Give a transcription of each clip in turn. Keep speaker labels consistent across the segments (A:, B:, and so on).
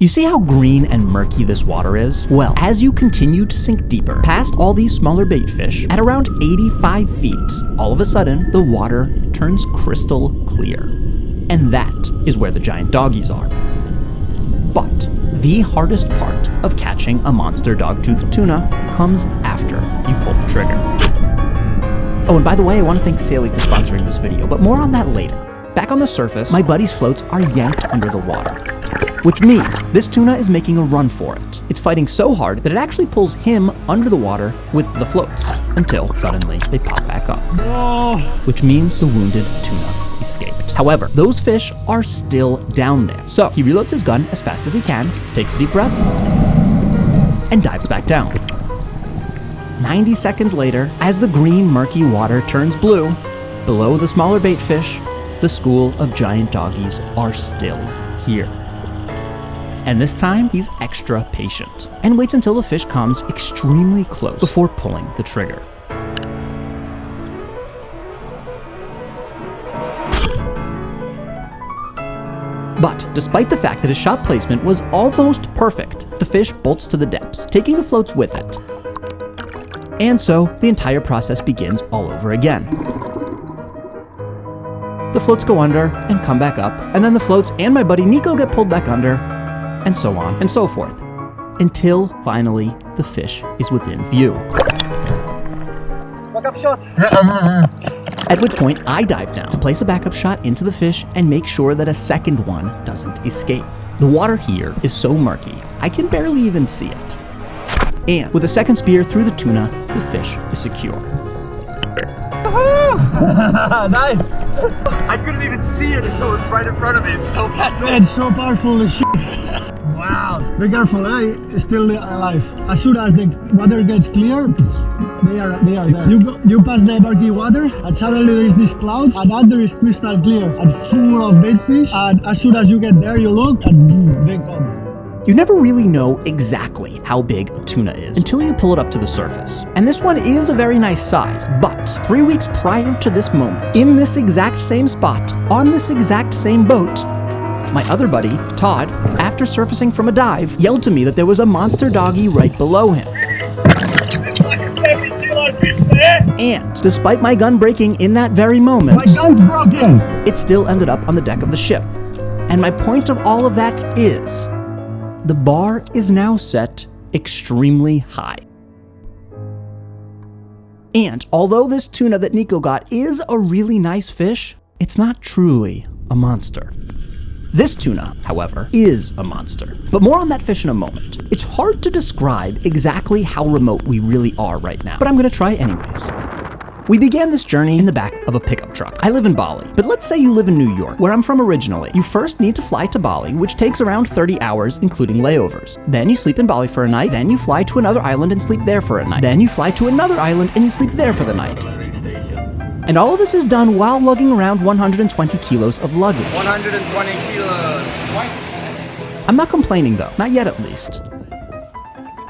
A: You see how green and murky this water is? Well, as you continue to sink deeper, past all these smaller bait fish, at around 85 feet, all of a sudden, the water turns crystal clear. And that is where the giant doggies are. But the hardest part of catching a monster dogtooth tuna comes after you pull the trigger. Oh, and by the way, I want to thank Saley for sponsoring this video, but more on that later. Back on the surface, my buddy's floats are yanked under the water, which means this tuna is making a run for it. It's fighting so hard that it actually pulls him under the water with the floats, until suddenly they pop back up, which means the wounded tuna escaped. However, those fish are still down there. So he reloads his gun as fast as he can, takes a deep breath, and dives back down. 90 seconds later, as the green murky water turns blue, below the smaller bait fish, the school of giant doggies are still here. And this time, he's extra patient and waits until the fish comes extremely close before pulling the trigger. But despite the fact that his shot placement was almost perfect, the fish bolts to the depths, taking the floats with it. And so the entire process begins all over again. The floats go under and come back up, and then the floats and my buddy Nico get pulled back under, and so on and so forth, until finally the fish is within view.
B: Backup shot!
A: At which point I dive down to place a backup shot into the fish and make sure that a second one doesn't escape. The water here is so murky, I can barely even see it. And with a second spear through the tuna, the fish is secure.
B: Nice! I couldn't even see it until it was right in front of me. It's so bad.
C: Man, it's so powerful as shit. Wow. Be careful, it's still alive. As soon as the water gets clear, they are there. You pass the murky water, and suddenly there is this cloud, and under is crystal clear and full of bait fish. And as soon as you get there, you look, and boom, they come.
A: You never really know exactly how big a tuna is until you pull it up to the surface. And this one is a very nice size, but 3 weeks prior to this moment, in this exact same spot, on this exact same boat, my other buddy, Todd, after surfacing from a dive, yelled to me that there was a monster doggy right below him. And despite my gun breaking in that very moment,
C: My gun's broken!
A: it still ended up on the deck of the ship. And my point of all of that is, the bar is now set extremely high. And although this tuna that Nico got is a really nice fish, it's not truly a monster. This tuna, however, is a monster. But more on that fish in a moment. It's hard to describe exactly how remote we really are right now, but I'm gonna try anyways. We began this journey in the back of a pickup truck. I live in Bali, but let's say you live in New York, where I'm from originally. You first need to fly to Bali, which takes around 30 hours, including layovers. Then you sleep in Bali for a night, then you fly to another island and sleep there for a night. Then you fly to another island and you sleep there for the night. And all of this is done while lugging around 120 kilos of luggage.
B: 120 kilos.
A: I'm not complaining though, not yet at least.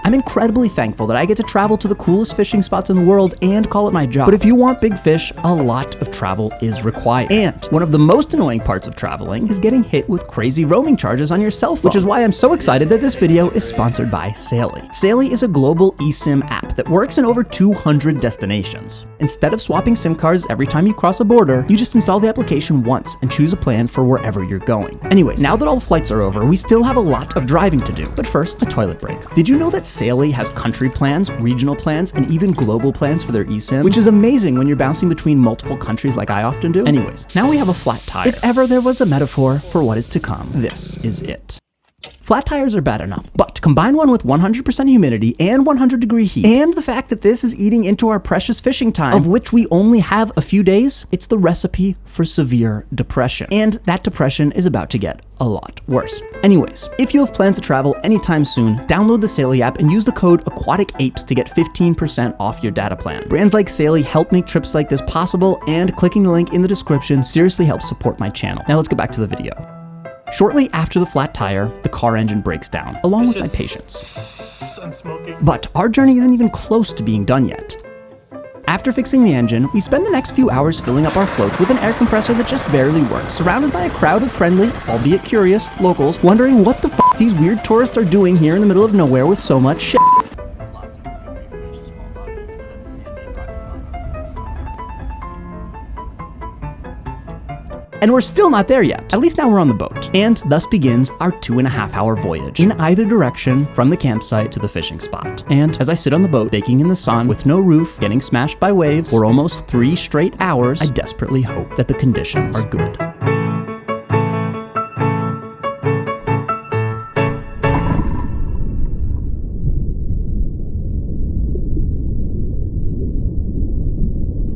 A: I'm incredibly thankful that I get to travel to the coolest fishing spots in the world and call it my job. But if you want big fish, a lot of travel is required. And one of the most annoying parts of traveling is getting hit with crazy roaming charges on your cell phone, which is why I'm so excited that this video is sponsored by Saley. Saley is a global eSIM app that works in over 200 destinations. Instead of swapping SIM cards every time you cross a border, you just install the application once and choose a plan for wherever you're going. Anyways, now that all the flights are over, we still have a lot of driving to do. But first, a toilet break. Did you know that Saley has country plans, regional plans, and even global plans for their eSIM, which is amazing when you're bouncing between multiple countries like I often do? Anyways, now we have a flat tire. If ever there was a metaphor for what is to come, this is it. Flat tires are bad enough, but combine one with 100% humidity and 100-degree heat, and the fact that this is eating into our precious fishing time, of which we only have a few days, it's the recipe for severe depression. And that depression is about to get a lot worse. Anyways, if you have plans to travel anytime soon, download the Saley app and use the code AquaticApes to get 15% off your data plan. Brands like Saley help make trips like this possible, and clicking the link in the description seriously helps support my channel. Now let's get back to the video. Shortly after the flat tire, the car engine breaks down, along with my patience. But our journey isn't even close to being done yet. After fixing the engine, we spend the next few hours filling up our floats with an air compressor that just barely works, surrounded by a crowd of friendly, albeit curious, locals wondering what the f these weird tourists are doing here in the middle of nowhere with so much shit.
B: There's lots of good reef fish, small doggies, but that's sandy and rocky.
A: And we're still not there yet. At least now we're on the boat. And thus begins our 2.5-hour voyage in either direction from the campsite to the fishing spot. And as I sit on the boat, baking in the sun with no roof, getting smashed by waves for almost 3 straight hours, I desperately hope that the conditions are good.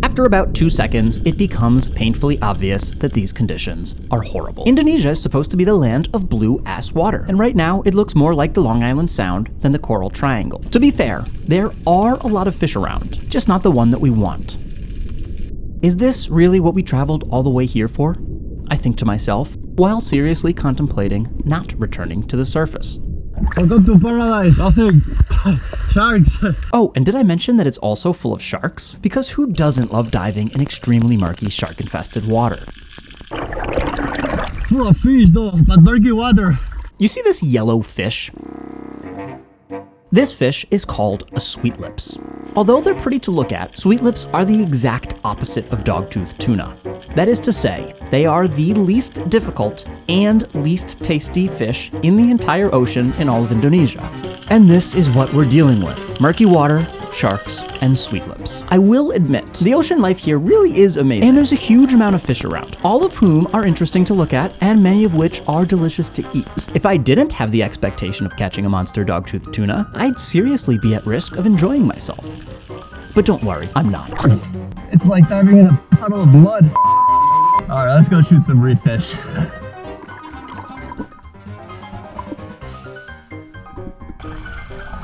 A: After about 2 seconds, it becomes painfully obvious that these conditions are horrible. Indonesia is supposed to be the land of blue-ass water, and right now it looks more like the Long Island Sound than the Coral Triangle. To be fair, there are a lot of fish around, just not the one that we want. Is this really what we traveled all the way here for? I think to myself, while seriously contemplating not returning to the surface.
C: Welcome to paradise. Nothing. Sharks.
A: Oh, and did I mention that it's also full of sharks? Because who doesn't love diving in extremely murky, shark-infested water?
C: Full of fish though, but murky water.
A: You see this yellow fish? This fish is called a sweetlips. Although they're pretty to look at, sweetlips are the exact opposite of dogtooth tuna. That is to say, they are the least difficult and least tasty fish in the entire ocean in all of Indonesia. And this is what we're dealing with: murky water, sharks, and sweetlips. I will admit, the ocean life here really is amazing, and there's a huge amount of fish around, all of whom are interesting to look at, and many of which are delicious to eat. If I didn't have the expectation of catching a monster dogtooth tuna, I'd seriously be at risk of enjoying myself. But don't worry, I'm not.
C: It's like diving in a puddle of blood. Alright, let's go shoot some reef fish.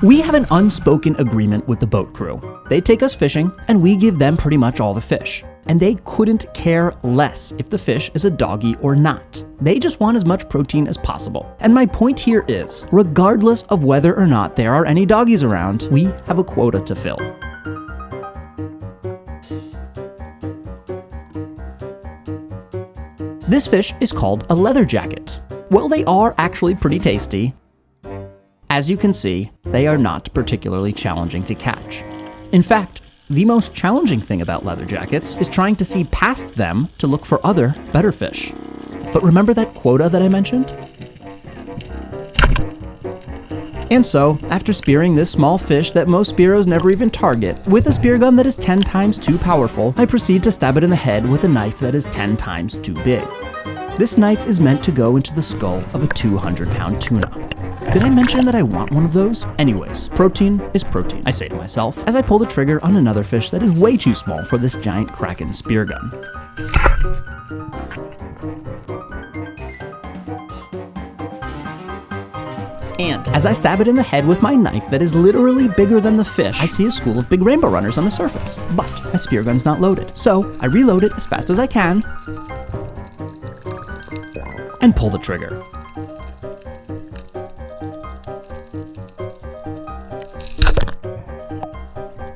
A: We have an unspoken agreement with the boat crew. They take us fishing, and we give them pretty much all the fish. And they couldn't care less if the fish is a doggy or not. They just want as much protein as possible. And my point here is, regardless of whether or not there are any doggies around, we have a quota to fill. This fish is called a leather jacket. Well, they are actually pretty tasty. As you can see, they are not particularly challenging to catch. In fact, the most challenging thing about leather jackets is trying to see past them to look for other, better fish. But remember that quota that I mentioned? And so, after spearing this small fish that most spearos never even target, with a spear gun that is 10 times too powerful, I proceed to stab it in the head with a knife that is 10 times too big. This knife is meant to go into the skull of a 200-pound tuna. Did I mention that I want one of those? Anyways, protein is protein, I say to myself, as I pull the trigger on another fish that is way too small for this giant Kraken spear gun. And as I stab it in the head with my knife that is literally bigger than the fish, I see a school of big rainbow runners on the surface. But my spear gun's not loaded, so I reload it as fast as I can and pull the trigger.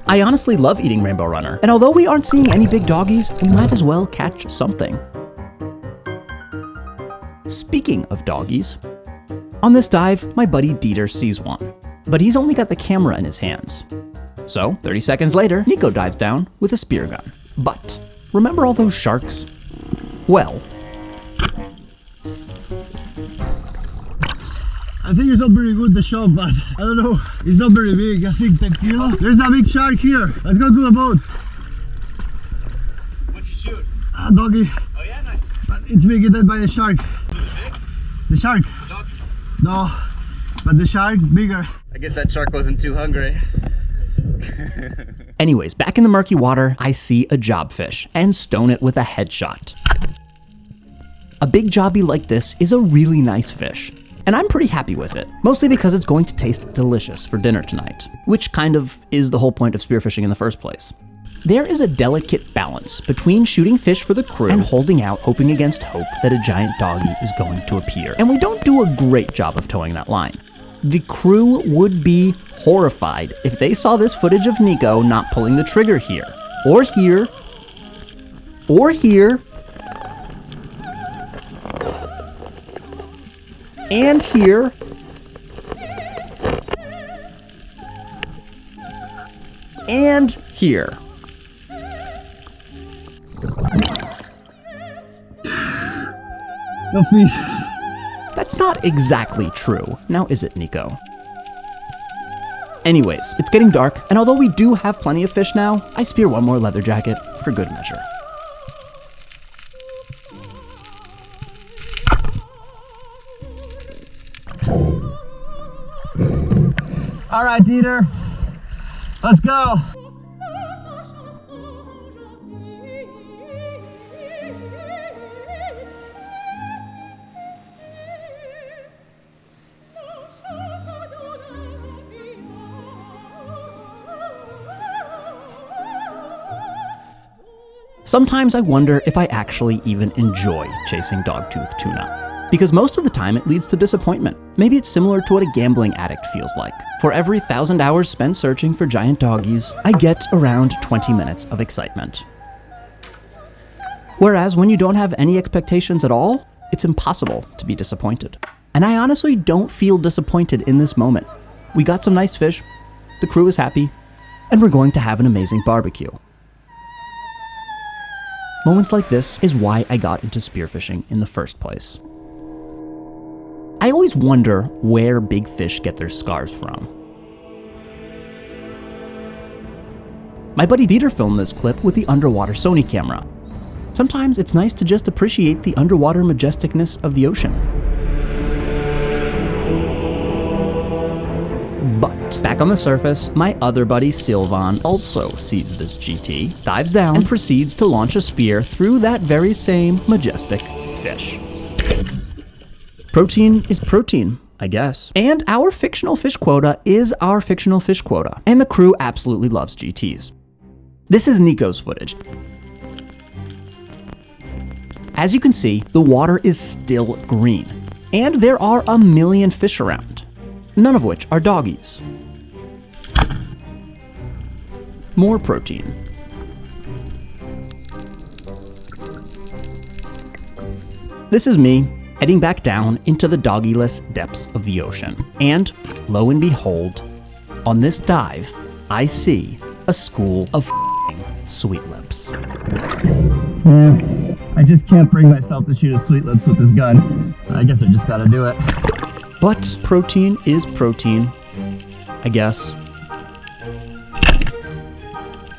A: I honestly love eating rainbow runner, and although we aren't seeing any big doggies, we might as well catch something. Speaking of doggies, on this dive, my buddy Dieter sees one, but he's only got the camera in his hands. So, 30 seconds later, Nico dives down with a spear gun. But, remember all those sharks? Well,
C: I think it's not very good, the shot, but I don't know. It's not very big. I think 10 kilos. There's a big shark here. Let's go to the boat.
B: What'd you shoot?
C: A doggy.
B: Oh yeah, nice.
C: But it's big eaten by the shark.
B: Was it big?
C: The shark?
B: The dog?
C: No, but the shark bigger.
B: I guess that shark wasn't too hungry.
A: anyways, back in the murky water, I see a jobfish and stone it with a headshot. A big jobby like this is a really nice fish, and I'm pretty happy with it, mostly because it's going to taste delicious for dinner tonight, which kind of is the whole point of spearfishing in the first place. There is a delicate balance between shooting fish for the crew and holding out hoping against hope that a giant doggy is going to appear, and we don't do a great job of towing that line. The crew would be horrified if they saw this footage of Nico not pulling the trigger here, or here, or here, and here, and here.
C: No fish.
A: That's not exactly true, now is it, Nico? Anyways, it's getting dark, and although we do have plenty of fish now, I spear one more leather jacket for good measure.
C: All right, Dieter, let's go.
A: Sometimes I wonder if I actually even enjoy chasing dogtooth tuna. Because most of the time it leads to disappointment. Maybe it's similar to what a gambling addict feels like. For every 1,000 hours spent searching for giant doggies, I get around 20 minutes of excitement. Whereas when you don't have any expectations at all, it's impossible to be disappointed. And I honestly don't feel disappointed in this moment. We got some nice fish, the crew is happy, and we're going to have an amazing barbecue. Moments like this is why I got into spearfishing in the first place. I always wonder where big fish get their scars from. My buddy Dieter filmed this clip with the underwater Sony camera. Sometimes it's nice to just appreciate the underwater majesticness of the ocean. But back on the surface, my other buddy Sylvan also sees this GT, dives down, and proceeds to launch a spear through that very same majestic fish. Protein is protein, I guess. And our fictional fish quota is our fictional fish quota, and the crew absolutely loves GTs. This is Nico's footage. As you can see, the water is still green, and there are a million fish around, none of which are doggies. More protein. This is me heading back down into the doggyless depths of the ocean. And lo and behold, on this dive, I see a school of sweet lips.
B: Yeah, I just can't bring myself to shoot a sweet lips with this gun. I guess I just gotta do it.
A: But protein is protein, I guess.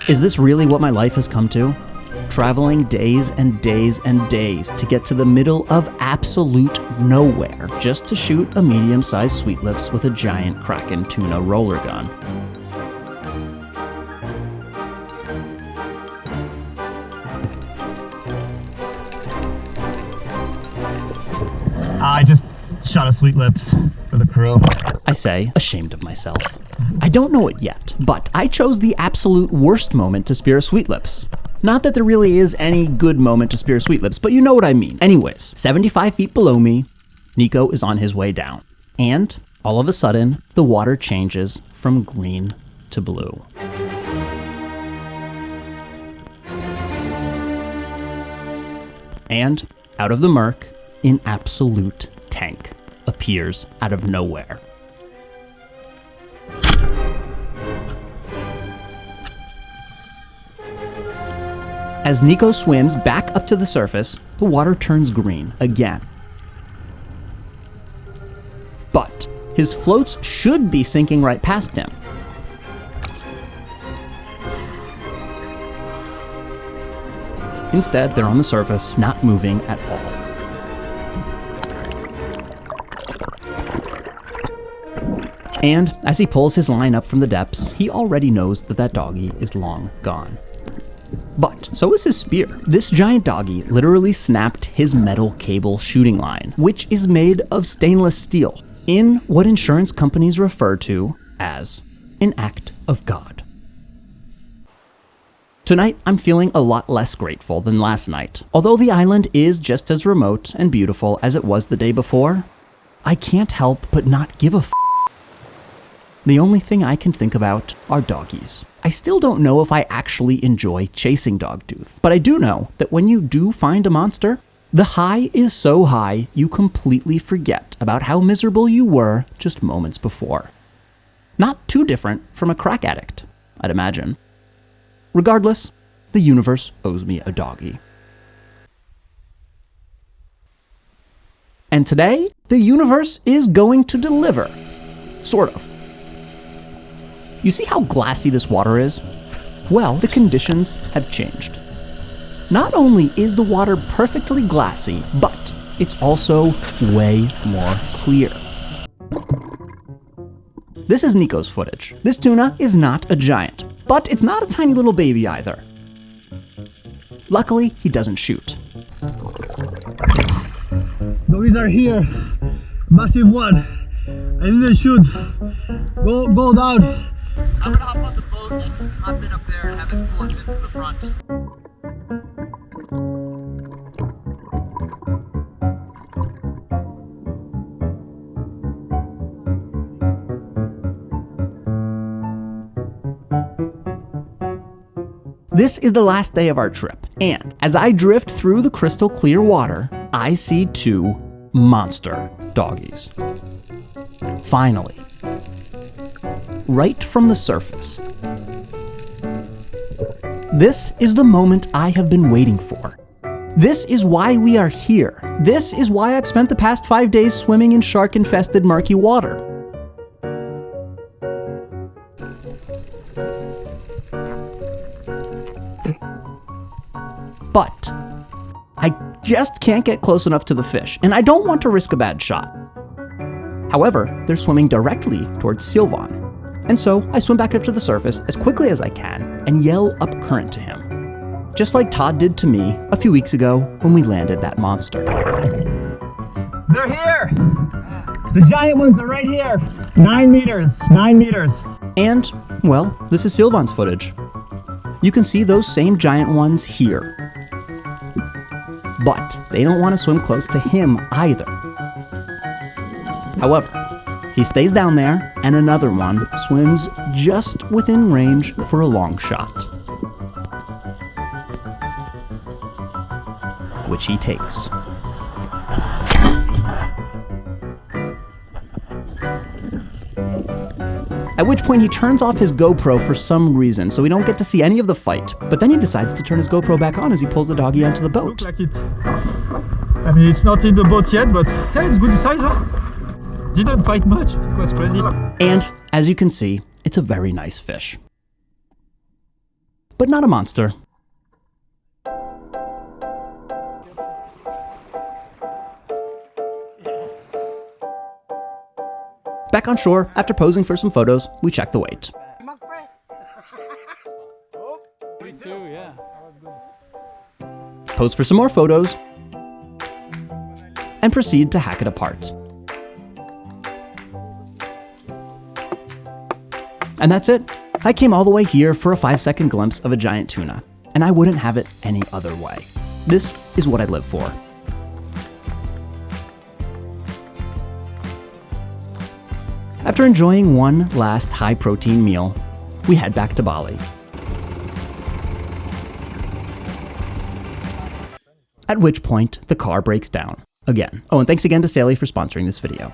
A: Is this really what my life has come to? Traveling days and days and days to get to the middle of absolute nowhere just to shoot a medium-sized sweet lips with a giant Kraken tuna roller gun.
B: I just shot a sweet lips for the crew.
A: I say, ashamed of myself. I don't know it yet, but I chose the absolute worst moment to spear a sweet lips. Not that there really is any good moment to spear sweet lips, but you know what I mean. Anyways, 75 feet below me, Nico is on his way down. And all of a sudden, the water changes from green to blue. And out of the murk, an absolute tank appears out of nowhere. As Nico swims back up to the surface, the water turns green again. But his floats should be sinking right past him. Instead, they're on the surface, not moving at all. And as he pulls his line up from the depths, he already knows that that doggy is long gone. But so is his spear. This giant doggy literally snapped his metal cable shooting line, which is made of stainless steel, in what insurance companies refer to as an act of God. Tonight, I'm feeling a lot less grateful than last night. Although the island is just as remote and beautiful as it was the day before, I can't help but not give a f***. The only thing I can think about are doggies. I still don't know if I actually enjoy chasing dogtooth, but I do know that when you do find a monster, the high is so high you completely forget about how miserable you were just moments before. Not too different from a crack addict, I'd imagine. Regardless, the universe owes me a doggy. And today, the universe is going to deliver. Sort of. You see how glassy this water is? Well, the conditions have changed. Not only is the water perfectly glassy, but it's also way more clear. This is Nico's footage. This tuna is not a giant, but it's not a tiny little baby either. Luckily, he doesn't shoot.
C: Doggies are here. Massive one. I didn't shoot. Go down.
B: I'm gonna hop on the boat and hop in up there and have it pull us into the front.
A: This is the last day of our trip, and as I drift through the crystal clear water, I see two monster doggies. Finally. Right from the surface. This is the moment I have been waiting for. This is why we are here. This is why I've spent the past 5 days swimming in shark-infested murky water. But I just can't get close enough to the fish, and I don't want to risk a bad shot. However, they're swimming directly towards Sylvan. And so I swim back up to the surface as quickly as I can and yell up current to him. Just like Todd did to me a few weeks ago when we landed that monster.
B: They're here! The giant ones are right here! 9 meters, 9 meters.
A: And, well, this is Sylvan's footage. You can see those same giant ones here. But they don't want to swim close to him either. However, he stays down there, and another one swims just within range for a long shot. Which he takes. At which point he turns off his GoPro for some reason, so we don't get to see any of the fight. But then he decides to turn his GoPro back on as he pulls the doggy onto the boat.
D: Like it. I mean, it's not in the boat yet, but yeah, it's good size, huh? Didn't fight much, it was crazy.
A: And, as you can see, it's a very nice fish. But not a monster. Back on shore, after posing for some photos, we check the weight. Pose for some more photos, and proceed to hack it apart. And that's it. I came all the way here for a 5-second glimpse of a giant tuna, and I wouldn't have it any other way. This is what I live for. After enjoying one last high-protein meal, we head back to Bali. At which point, the car breaks down again. Oh, and thanks again to Sally for sponsoring this video.